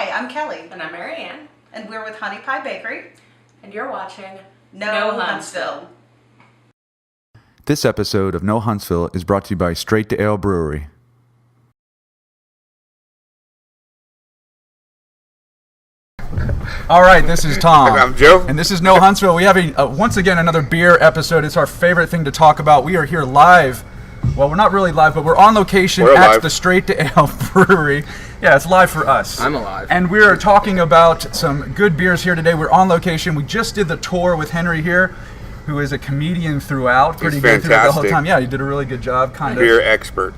Hi, I'm Kelly. And I'm Mary Ann. And we're with Honey Pie Bakery. And you're watching No Huntsville. This episode of No Huntsville is brought to you by Straight to Ale Brewery. All right, this is Tom. And I'm Joe. And this is No Huntsville. We have once again another beer episode. It's our favorite thing to talk about. We are here live. Well, we're not really live, but we're on location at the Straight to Ale Brewery. Yeah, it's live for us. I'm alive. And we're talking about some good beers here today. We're on location. We just did the tour with Henry here, who is a comedian throughout. Pretty good throughout the whole time. Yeah, he did a really good job. Beer expert.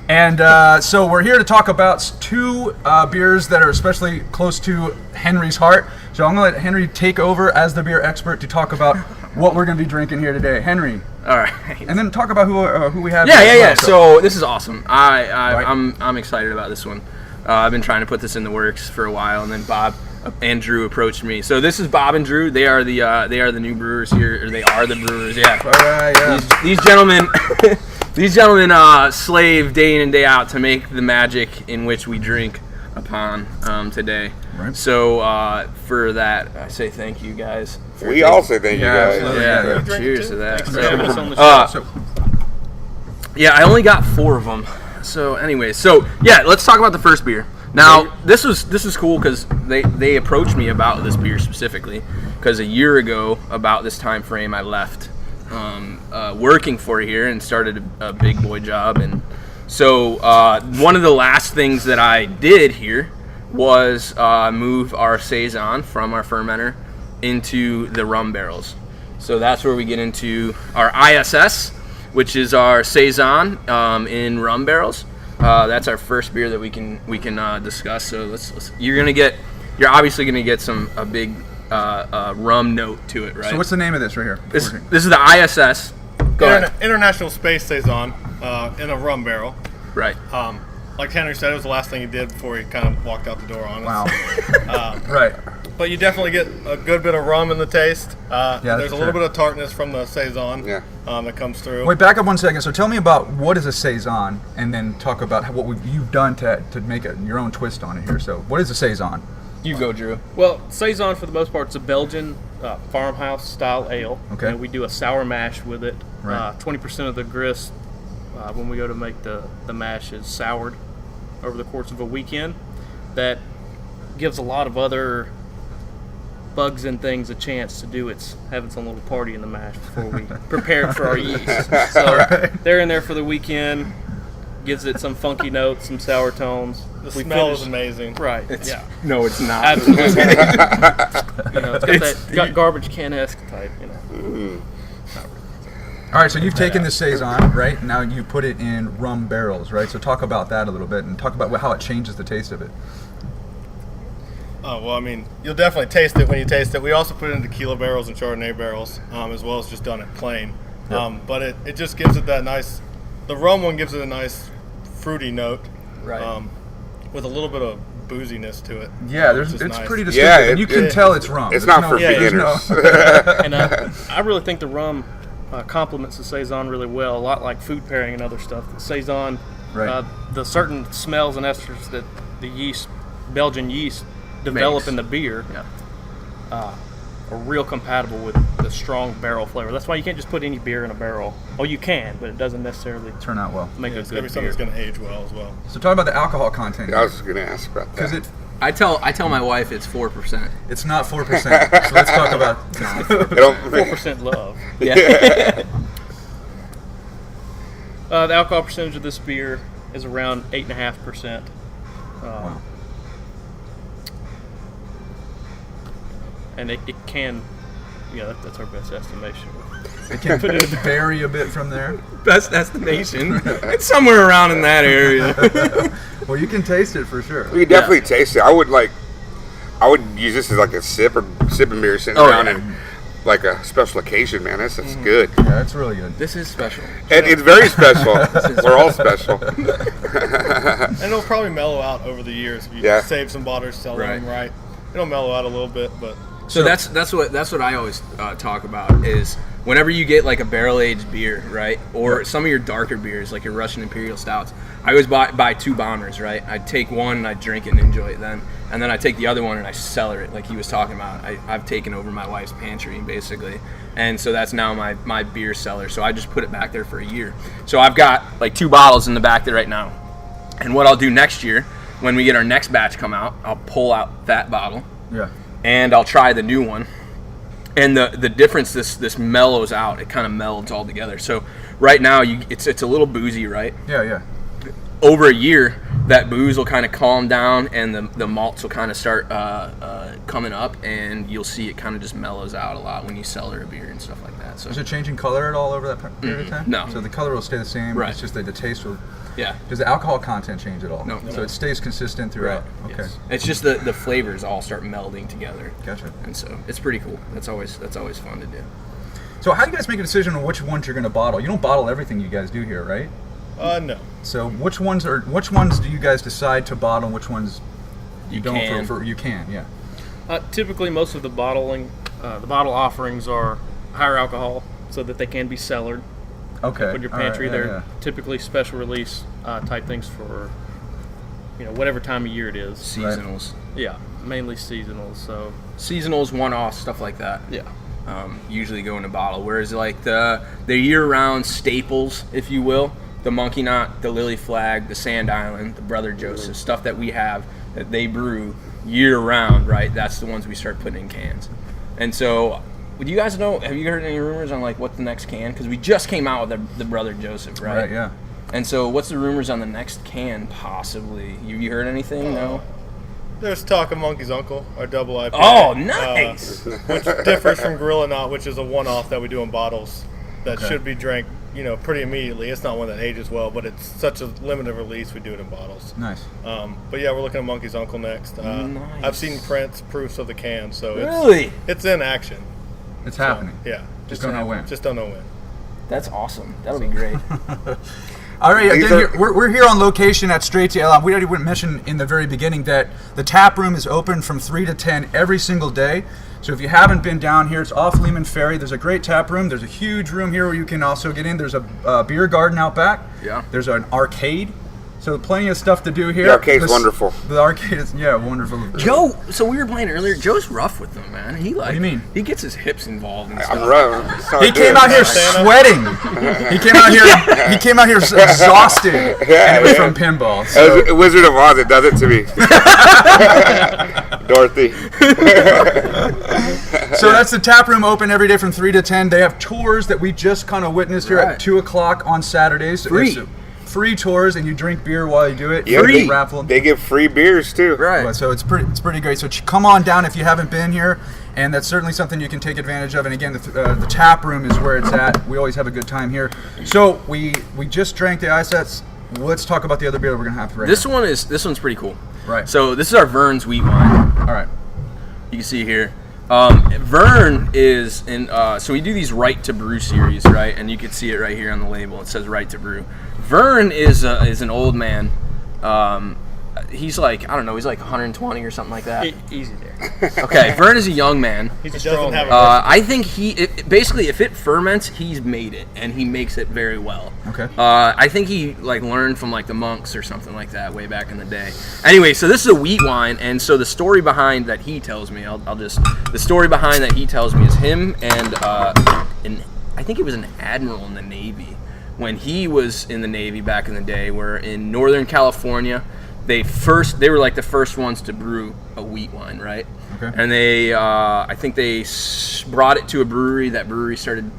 And so we're here to talk about two beers that are especially close to Henry's heart. So I'm going to let Henry take over as the beer expert to talk about what we're going to be drinking here today. Henry. All right. And then talk about who we have. Yeah. So this is awesome. I'm excited about this one. I've been trying to put this in the works for a while, and then Bob and Drew approached me. So this is Bob and Drew. They are the new brewers here, or they are the brewers. Yeah. All right. Yeah. These gentlemen. These gentlemen slave day in and day out to make the magic in which we drink upon today. Right. So for that, I say thank you guys. We all say thank you guys. Yeah. Cheers to that. Yeah, I only got 4 of them. So anyway, let's talk about the first beer. Now this is cool because they approached me about this beer specifically because a year ago about this time frame I left working for here and started a big boy job, and so one of the last things that I did here was move our saison from our fermenter into the rum barrels. So that's where we get into our ISS, which is our saison in rum barrels. That's our first beer that we can discuss. So you're obviously gonna get a big rum note to it, right? So what's the name of this right here? This is the ISS. International Space Saison in a rum barrel. Right. Like Henry said, it was the last thing he did before he kind of walked out the door on us. Wow. Right. But you definitely get a good bit of rum in the taste. There's a little bit of tartness from the Saison that comes through. Wait, back up 1 second. So tell me about what is a Saison, and then talk about what you've done to make your own twist on it here. So what is a Saison? You go, Drew. Well, Saison, for the most part, it's a Belgian farmhouse-style ale. Okay. And we do a sour mash with it. Right. 20% of the grist, when we go to make the mash, is soured over the course of a weekend. That gives a lot of other bugs and things a chance to do have its own little party in the mash before we prepare it for our yeast. So they're in there for the weekend, gives it some funky notes, some sour tones. The smell is amazing. Right. No, it's not. Absolutely. It's got garbage can-esque type, All right, so you've taken the Saison, right? Now you put it in rum barrels, right? So talk about that a little bit and talk about how it changes the taste of it. Oh, well, I mean, you'll definitely taste it when you taste it. We also put it in tequila barrels and Chardonnay barrels, as well as just done it plain. Yep. But it just gives it that nice, the rum one gives it a nice fruity note. Right. With a little bit of booziness to it. Yeah, it's nice. pretty distinctive. Yeah, you can tell it's rum. It's not for beginners. And I really think the rum complements the Saison really well, a lot like food pairing and other stuff. The Saison, right. The certain smells and esters that the Belgian yeast develop in the beer are real compatible with the strong barrel flavor. That's why you can't just put any beer in a barrel. Oh, you can, but it doesn't necessarily turn out well. Make a it's good gonna be something beer. that's going to age well as well. So talk about the alcohol content. I was going to ask about that. I tell my wife it's 4%. It's not 4%. So let's talk about 4% love. Yeah. The alcohol percentage of this beer is around 8.5%. Wow. And it can, that's our best estimation. It can vary a bit from there. Best estimation. It's somewhere around in that area. Well, you can taste it for sure. We can definitely taste it. I would use this as like a sipping beer sitting around and like a special occasion, man. That's good. Yeah, it's really good. This is special. And it's very special. We're all special. And it'll probably mellow out over the years if you save some bottles, sell them right. It'll mellow out a little bit, but So that's what I always talk about is whenever you get like a barrel-aged beer, right, or some of your darker beers, like your Russian Imperial Stouts, I always buy 2 bombers, right? I'd take one and I'd drink it and enjoy it then, and then I take the other one and I cellar it, like he was talking about. I've taken over my wife's pantry, basically, and so that's now my beer cellar, so I just put it back there for a year. So I've got like 2 bottles in the back there right now, and what I'll do next year, when we get our next batch come out, I'll pull out that bottle, and I'll try the new one. And the difference, this mellows out. It kind of melds all together. So right now, it's a little boozy, right? Yeah. Over a year, that booze will kind of calm down, and the malts will kind of start coming up, and you'll see it kind of just mellows out a lot when you cellar a beer and stuff like that. So is it changing color at all over that period of time? No. So the color will stay the same. Right. It's just that the taste will. Yeah. Does the alcohol content change at all? No. So it stays consistent throughout. Right. Okay. Yes. It's just the flavors all start melding together. Gotcha. And so it's pretty cool. That's always fun to do. So how do you guys make a decision on which ones you're going to bottle? You don't bottle everything you guys do here, right? No. So which ones do you guys decide to bottle? And which ones you don't? You can, yeah. Typically, most of the bottle offerings are higher alcohol, so that they can be cellared. Okay. Put in your pantry. All right, They're typically special release type things for whatever time of year it is. Seasonals. Yeah, mainly seasonals. So Seasonals, one-offs, stuff like that. yeah. Usually go in a bottle. Whereas like the year-round staples, if you will, the Monkey Knot, the Lily Flag, the Sand Island, the Brother Joseph, stuff that we have that they brew year-round, right? That's the ones we start putting in cans. And so, would you guys know? Have you heard any rumors on like what the next can? Because we just came out with the Brother Joseph, right? Right. Yeah. And so, what's the rumors on the next can? Possibly. You heard anything? No. There's talk of Monkey's Uncle, our double IPA. Oh, nice. Which differs from Gorilla Knot, which is a one-off that we do in bottles that should be drank, pretty immediately. It's not one that ages well, but it's such a limited release. We do it in bottles. Nice. But yeah, we're looking at Monkey's Uncle next. Nice. I've seen proofs of the can, so it's in action. It's happening. Yeah. Just don't know when. Just don't know when. That's awesome. That'll be great. All right, again, we're here on location at Straight to Ale. We already mentioned in the very beginning that the tap room is open from 3 to 10 every single day. So if you haven't been down here, it's off Lehman Ferry. There's a great tap room. There's a huge room here where you can also get in. There's a beer garden out back. Yeah. There's an arcade. So plenty of stuff to do here. The arcade's wonderful. The arcade is, wonderful. Joe, so we were playing earlier. Joe's rough with them, man. What do you mean? He gets his hips involved and stuff. I'm rough. He came out here sweating. He came out here. He came out here exhausted. And it was from pinball. So. Wizard of Oz, it does it to me. Dorothy. So that's the tap room open every day from 3 to 10. They have tours that we just kind of witnessed here at 2 o'clock on Saturdays. Free tours, and you drink beer while you do it. Yeah, free raffle. They give free beers too. Right. So it's pretty great. So come on down if you haven't been here, and that's certainly something you can take advantage of. And again, the tap room is where it's at. We always have a good time here. So we just drank the ice sets. Let's talk about the other beer we're gonna have right This now. one's pretty cool. Right. So this is our Vern's wheat wine. All right. You can see here. Vern is in. So we do these Right to Brew series, right? And you can see it right here on the label. It says Right to Brew. Vern is an old man. He's like, I don't know, he's like 120 or something like that. Easy there. Okay, Vern is a young man. He doesn't have I think basically, if it ferments, he's made it, and he makes it very well. Okay. I think he learned from the monks or something like that way back in the day. Anyway, so this is a wheat wine, and so the story behind that he tells me, the story behind that he tells me is him and I think it was an admiral in the Navy. When he was in the Navy back in the day, where in Northern California, they were like the first ones to brew a wheat wine, right? Okay. And they, I think they brought it to a brewery. That brewery started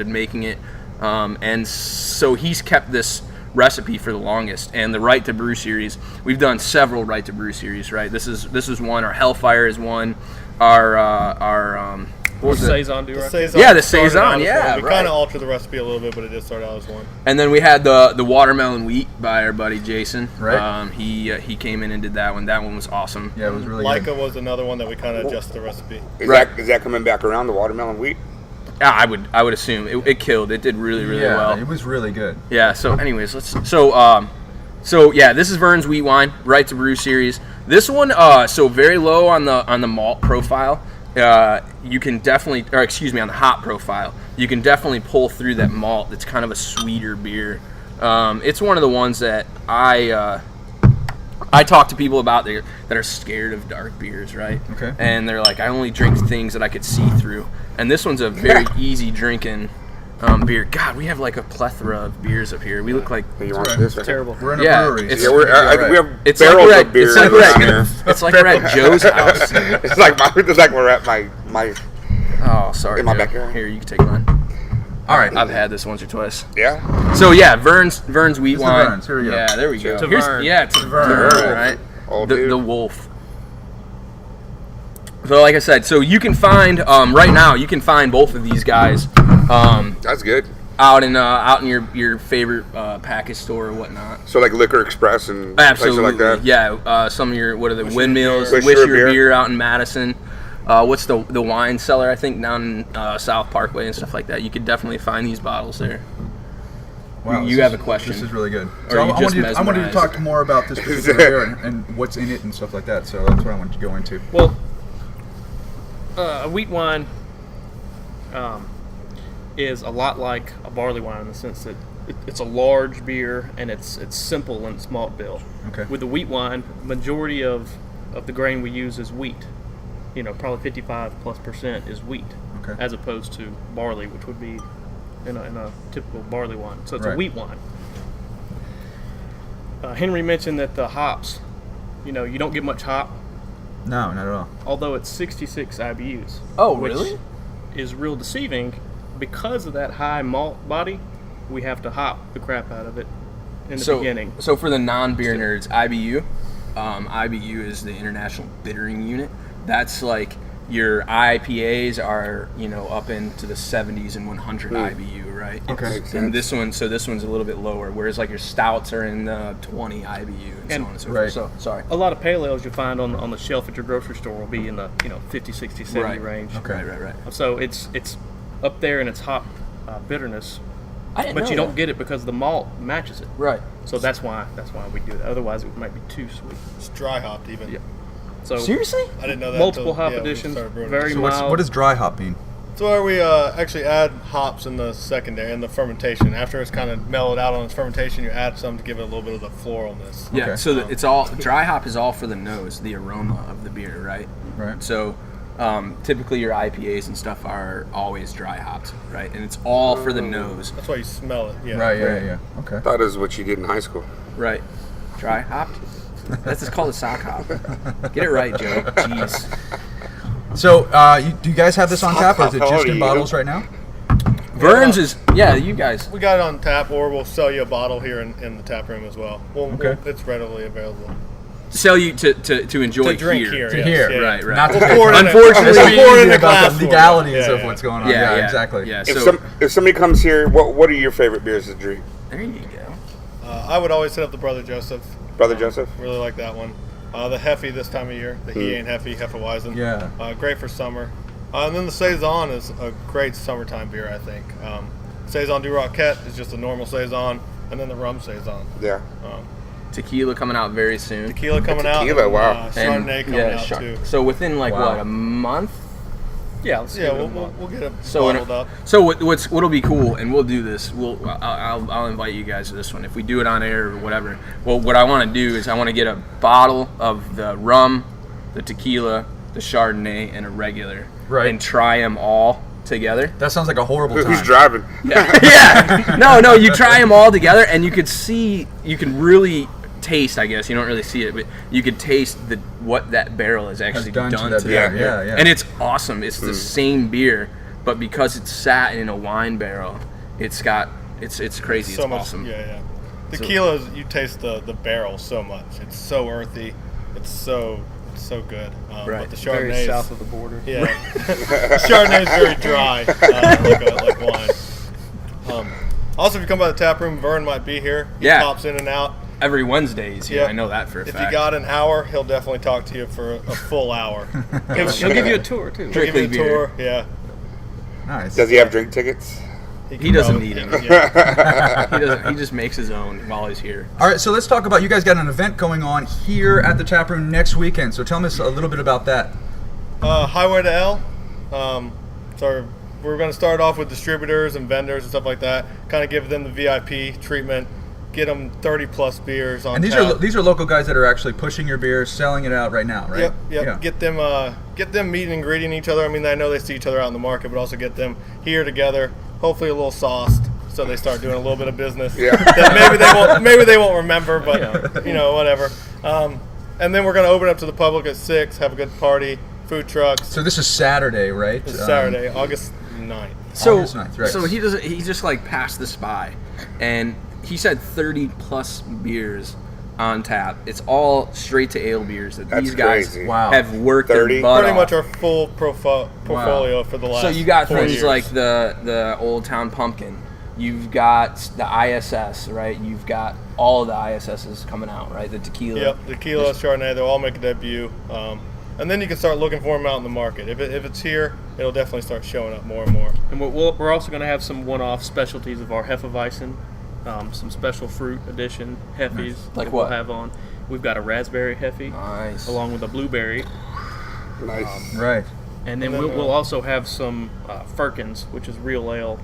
making it, and so he's kept this recipe for the longest. And the Right to Brew series, we've done several Right to Brew series, right? This is one. Our Hellfire is one. Our what was it? Saison, do right? Yeah, the Saison, yeah, We kind of altered the recipe a little bit, but it did start out as one. And then we had the watermelon wheat by our buddy Jason. Right. He came in and did that one. That one was awesome. Yeah, it was really Leica good. was another one that we kind of adjusted the recipe. Is that coming back around, the watermelon wheat? I would assume it killed. It did really well. It was really good. Yeah. So anyways, so yeah, this is Vern's wheat wine, Right to Brew series. This one, so very low on the malt profile. you can definitely, or excuse me, on the hop profile, you can definitely pull through that malt. That's kind of a sweeter beer. It's one of the ones that I talk to people about that are scared of dark beers, right? Okay. And they're like, I only drink things that I could see through. And this one's a very easy drinking beer. God, we have like a plethora of beers up here. We look like You want this? Right? Terrible. We're in a Yeah, brewery. it's- Yeah, we have It's barrels like of beer it's like around we're here. at, it's like we're at Joe's house. It's like we're at my Oh, sorry. In my Joe. backyard. Here, you can take mine. All right. I've had this once or twice. yeah. So yeah, Vern's wheat It's the wine. Vern's. Here we go. Yeah, there we go. To Here's- Vern. Yeah, it's a Vern. Vern, right? Old The dude. wolf. So like I said, so you can find right now you can find both of these guys That's good. out in your favorite package store or whatnot. So like Liquor Express and Absolutely, places like that. yeah. Some of your windmills, Wish Wish Your Your Beer. beer out in Madison. What's the wine cellar? I think down in South Parkway and stuff like that. You could definitely find these bottles there. Wow, You this have is- a question. This is really good. Or So you I just wanted to mesmerized. talk more about this particular beer and what's in it and stuff like that. So that's what I wanted to go into. Well, a wheat wine is a lot like a barley wine in the sense that it's a large beer and it's simple in its malt bill. Okay. With the wheat wine, majority of the grain we use is wheat. You know, probably 55+% is wheat, Okay. as opposed to barley, which would be in a typical barley wine. So it's Right. a wheat wine. Henry mentioned that the hops, you don't get much hop, No, not at all. although it's 66 IBUs. Oh, which really? is real deceiving because of that high malt body. We have to hop the crap out of it in the beginning. So for the non-beer nerds, IBU is the International Bittering Unit. That's like your IPAs are up into the 70s and 100 IBU, right? Okay. And this one's a little bit lower, whereas like your stouts are in the 20 IBU and so on and so Right. forth. So sorry. A lot of pale ales you find on the shelf at your grocery store will be in the 50, 60, 70 Right. range. Okay. Right. So it's up there in its hop bitterness, I didn't but know you don't that. get it because the malt matches it. Right. So that's why we do that. Otherwise, it might be too sweet. It's dry hopped even. Yeah. So Seriously? I didn't know that. multiple until, hop yeah, we additions, started brewing it. very So mild. what does dry hop mean? It's where we actually add hops in the secondary, in the fermentation. After it's kind of mellowed out on its fermentation, you add some to give it a little bit of the floralness. Yeah. Okay. So it's all dry hop is all for the nose, the aroma of the beer, right? Right. So typically your IPAs and stuff are always dry hopped, right? And it's all for the nose, That's why you smell it. Yeah. Right. Yeah. Okay. That is what you did in high school. right? Dry hopped. That's just called a sock hop. Get it right, Joe. Jeez. So do you guys have this on tap, or is it How just old are in you? bottles right now? Vern's is you guys. We got it on tap, or we'll sell you a bottle here in the tap room as well. Okay. It's readily available. Sell you to enjoy To drink here. To yes, here. yeah. Right. Not to We'll pour it in a- Unfortunately, we'll pour it in a about glass the for you. legalities Yeah, of yeah. what's going on. Yeah, Exactly. Yeah. If So if somebody comes here, what are your favorite beers to drink? there you go. I would always hit up the Brother Joseph. Brother Joseph? Really like that one. The Heffy this time of year. The He Ain't Heffy, Hefeweizen. Yeah. Great for summer. And then the Saison is a great summertime beer, I think. Saison du Roquette is just a normal Saison, and then the rum Saison. Yeah. Tequila coming out very soon. Tequila coming out. Tequila, and, wow. Chardonnay coming out Char- too. So within like Wow. what, a month? Yeah, let's Yeah, give it a we'll month. get it So bottled up. So what'll be cool, and we'll do this. I'll invite you guys to this one if we do it on air or whatever. Well, what I want to do is I want to get a bottle of the rum, the tequila, the Chardonnay, and a regular, Right. and try them all together. That sounds like a horrible time. Who's driving? Yeah. No, you try them all together, and you can really taste. I guess you don't really see it, but you could taste what that barrel has actually done done to to that that beer. beer. Yeah. And it's awesome. It's the same beer, but because it's sat in a wine barrel, it's crazy. So it's much, awesome. Yeah. Tequila, you taste the barrel so much. It's so earthy. It's so good. Right. But the Very Chardonnay south of the border. Yeah. Chardonnay is very dry, like wine. Also, if you come by the tap room, Vern might be here. He Yeah. pops in and out. Every Wednesdays, Yeah. I know that for a If fact. you got an hour, he'll definitely talk to you for a full hour. He'll give you a tour too. He'll give you a Strictly beer. tour. Yeah. Nice. Does he have drink tickets? He doesn't probably- need him. Yeah. He doesn't. He just makes his own while he's here. All right, so let's talk about, you guys got an event going on here at the tap room next weekend. So tell us a little bit about that. Highway to L. So we're going to start off with distributors and vendors and stuff like that. Kind of give them the VIP treatment. Get them 30+ beers on And tap. these are local guys that are actually pushing your beer, selling it out right now, right? Yep. Yeah. Get them meeting and greeting each other. I mean, I know they see each other out in the market, but also get them here together. Hopefully, a little sauced, so they start doing a little bit of business. Yeah. That maybe they won't remember, but whatever. And then we're going to open up to the public at 6. Have a good party, food trucks. So this is Saturday, right? It's Saturday, August 9th. So, August 9th, right. so he just like passed this by, and he said 30+ beers on tap. It's all straight to ale beers that That's these guys crazy. Wow. have worked 30? their butt Pretty off. much our full portfolio for the last. So you got 4 things years. like the Old Town Pumpkin. You've got the ISS, right? You've got all of the ISSs coming out, right? The tequila. Yep, tequila, Chardonnay, they'll all make a debut. And then you can start looking for them out in the market. If it's here, it'll definitely start showing up more and more. And we're also going to have some one-off specialties of our Hefeweizen, some special fruit edition Hefes. Like that what? We'll have on. We've got a raspberry Hefe, Nice. along with a blueberry. Nice. Right. And then we'll also have some Firkins, which is real ale,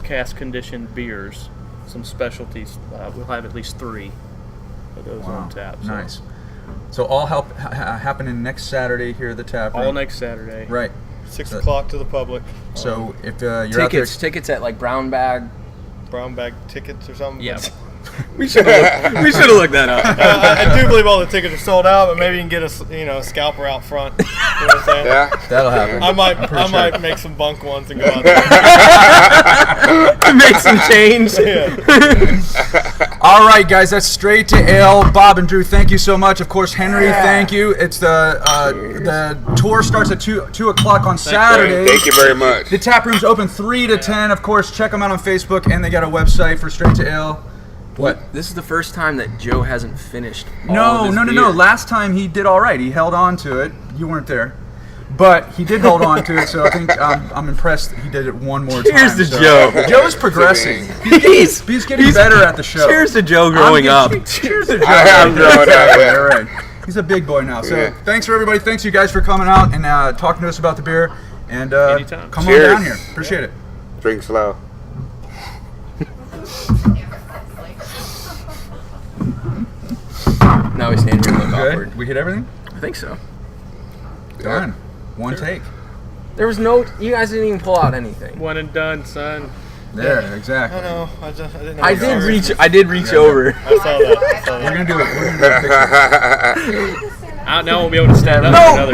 cask conditioned beers, some specialties. We'll have at least 3 of those on tap. So Nice. So all happening next Saturday here at the tap room. all next Saturday. Right. 6 o'clock to the public. So if you're out there, Tickets at like Brown Bag. Brown bag tickets or something. Yeah. We should have looked that up. I do believe all the tickets are sold out, but maybe you can get a scalper out front. You know what I'm saying? Yeah. that'll happen. I might make some bunk ones and go out there. Make some change. All right, guys, that's straight to ale. Bob and Drew, thank you so much. Of course, Henry, thank you. It's the tour starts at 2 o'clock on Saturday. Thank you very much. The tap room's open 3 to 10. Of course, check them out on Facebook, and they got a website for Straight to Ale. What? This is the first time that Joe hasn't finished. all No. of his beer. Last time he did all right. He held on to it. You weren't there. But he did hold on to it, so I think I'm impressed that he did it one more time. Cheers to so. Joe. Joe's progressing. He's He's better at the show. Cheers to Joe growing up. Cheers to Joe. I'm growing up, yeah. All right. He's a big boy now. So Yeah. thanks for everybody. Thanks you guys for coming out and talking to us about the beer. And Anytime. come Cheers. on down here. Appreciate it. Drink slow. Now we stand here and look Good. awkward. We hit everything? I think so. Done. One take. There was no. You guys didn't even pull out anything. One and done, son. There, exactly. I know. I didn't know. I did reach over. I saw that. We're gonna do it. We're gonna do a picture. Now I won't be able to stand up. No, for another